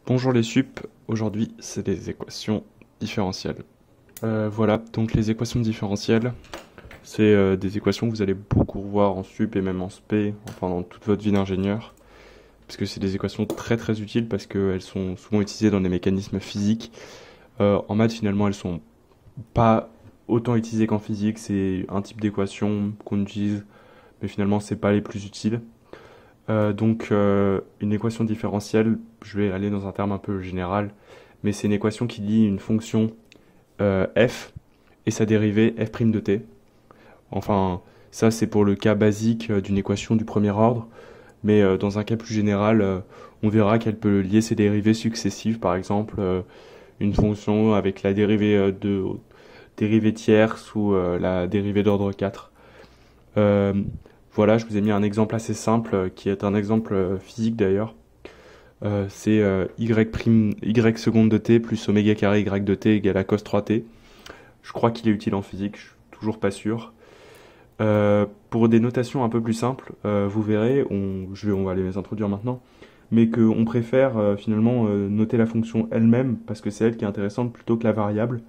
Bonjour les sup, aujourd'hui c'est les équations différentielles. Voilà, donc les équations différentielles, c'est des équations que vous allez beaucoup revoir en sup et même en spé, enfin dans toute votre vie d'ingénieur, parce que c'est des équations très très utiles parce qu'elles sont souvent utilisées dans des mécanismes physiques. En maths finalement elles sont pas autant utilisées qu'en physique, c'est un type d'équation qu'on utilise, mais finalement c'est pas les plus utiles. Une équation différentielle, je vais aller dans un terme un peu général, mais c'est une équation qui lie une fonction f et sa dérivée f' de t. Enfin, ça c'est pour le cas basique d'une équation du premier ordre, mais dans un cas plus général, on verra qu'elle peut lier ses dérivées successives, par exemple une fonction avec la dérivée de dérivée tierce ou la dérivée d'ordre 4. Euh, voilà, je vous ai mis un exemple assez simple, qui est un exemple physique d'ailleurs. C'est y seconde de t plus oméga carré y de t égale à cos 3t. Je crois qu'il est utile en physique, je suis toujours pas sûr. Pour des notations un peu plus simples, vous verrez, on va les introduire maintenant, mais qu'on préfère finalement noter la fonction elle-même parce que c'est elle qui est intéressante plutôt que la variable.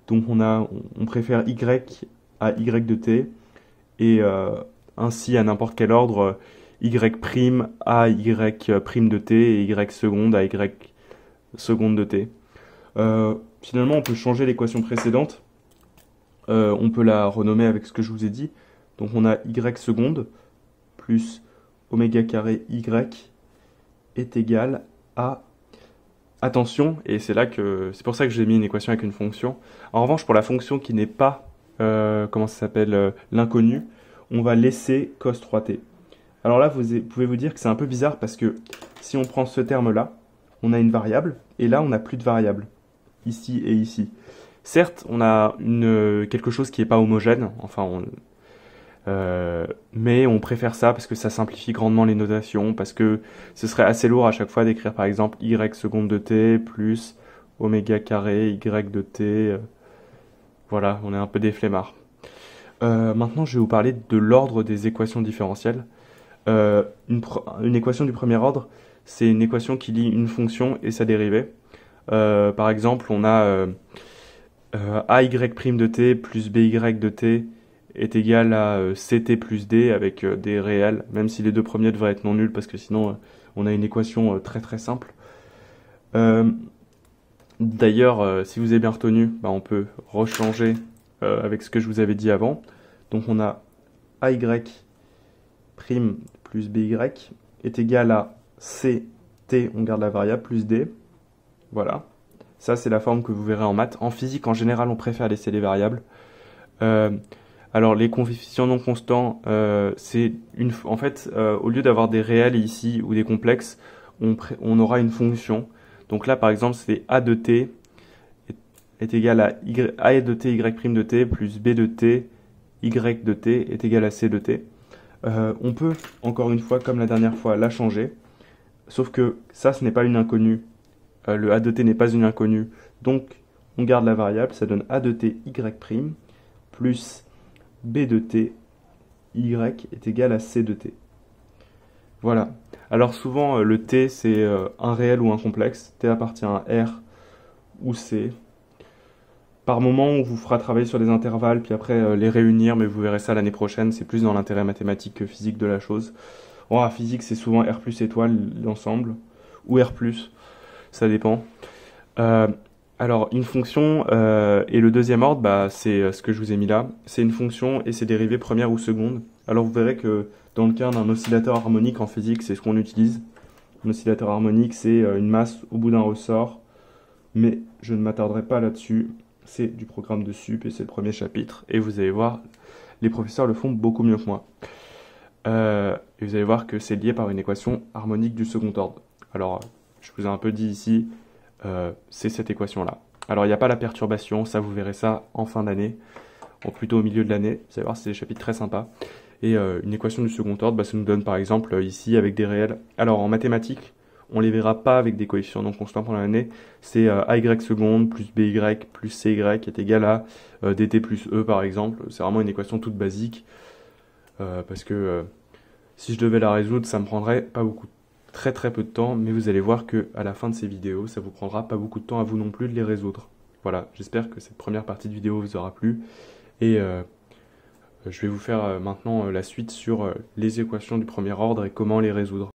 Donc on préfère y à y de t et ainsi à n'importe quel ordre y' à y' de t et y seconde à y seconde de t. Finalement, on peut changer l'équation précédente. On peut la renommer avec ce que je vous ai dit. Donc on a y seconde plus oméga carré y est égal à... Attention, et c'est pour ça que j'ai mis une équation avec une fonction. En revanche, pour la fonction qui n'est pas, comment ça s'appelle, l'inconnu, on va laisser cos 3t. Alors là, vous pouvez vous dire que c'est un peu bizarre parce que si on prend ce terme-là, on a une variable, et là, on n'a plus de variable, ici et ici. Certes, on a quelque chose qui n'est pas homogène, mais on préfère ça parce que ça simplifie grandement les notations, parce que ce serait assez lourd à chaque fois d'écrire par exemple y seconde de t plus oméga carré y de t. Voilà, on est un peu des flemmards. Maintenant, je vais vous parler de l'ordre des équations différentielles. Une équation du premier ordre, c'est une équation qui lie une fonction et sa dérivée. Par exemple, on a ay' de t plus by de t est égal à ct plus d avec des réels, même si les deux premiers devraient être non nuls parce que sinon on a une équation très très simple. D'ailleurs, si vous avez bien retenu, on peut rechanger avec ce que je vous avais dit avant. Donc on a ay' plus by est égal à ct, on garde la variable, plus d. Voilà. Ça, c'est la forme que vous verrez en maths. En physique, en général, on préfère laisser les variables. Alors, les coefficients non constants, en fait, au lieu d'avoir des réels ici ou des complexes, on aura une fonction. Donc là, par exemple, c'est a de t est égal à a de t y' de t plus b de t y de t est égal à c de t. On peut, encore une fois, comme la dernière fois, la changer. Sauf que ça, ce n'est pas une inconnue. Le a de t n'est pas une inconnue. Donc, on garde la variable. Ça donne a de t y' plus b de t y est égal à c de t. Voilà. Alors souvent, le t, c'est un réel ou un complexe. T appartient à R ou C. Par moment, on vous fera travailler sur des intervalles, puis après les réunir, mais vous verrez ça l'année prochaine. C'est plus dans l'intérêt mathématique que physique de la chose. En physique, c'est souvent R plus étoile, l'ensemble, ou R plus, ça dépend. Alors, une fonction et le deuxième ordre, c'est ce que je vous ai mis là. C'est une fonction et ses dérivées première ou seconde. Alors, vous verrez que dans le cas d'un oscillateur harmonique en physique, c'est ce qu'on utilise. Un oscillateur harmonique, c'est une masse au bout d'un ressort. Mais je ne m'attarderai pas là-dessus. C'est du programme de sup et c'est le premier chapitre. Et vous allez voir, les professeurs le font beaucoup mieux que moi. Et vous allez voir que c'est lié par une équation harmonique du second ordre. Alors, je vous ai un peu dit ici, c'est cette équation-là. Alors, il n'y a pas la perturbation, ça vous verrez ça en fin d'année, ou plutôt au milieu de l'année. Vous allez voir, c'est des chapitres très sympas. Et une équation du second ordre, ça nous donne par exemple ici avec des réels. Alors, en mathématiques, on les verra pas avec des coefficients non constants pendant l'année. C'est ay seconde plus by plus cy est égal à dt plus e par exemple. C'est vraiment une équation toute basique. Parce que si je devais la résoudre, ça me prendrait pas beaucoup très très peu de temps, mais vous allez voir que à la fin de ces vidéos, ça vous prendra pas beaucoup de temps à vous non plus de les résoudre. Voilà, j'espère que cette première partie de vidéo vous aura plu, et je vais vous faire maintenant la suite sur les équations du premier ordre et comment les résoudre.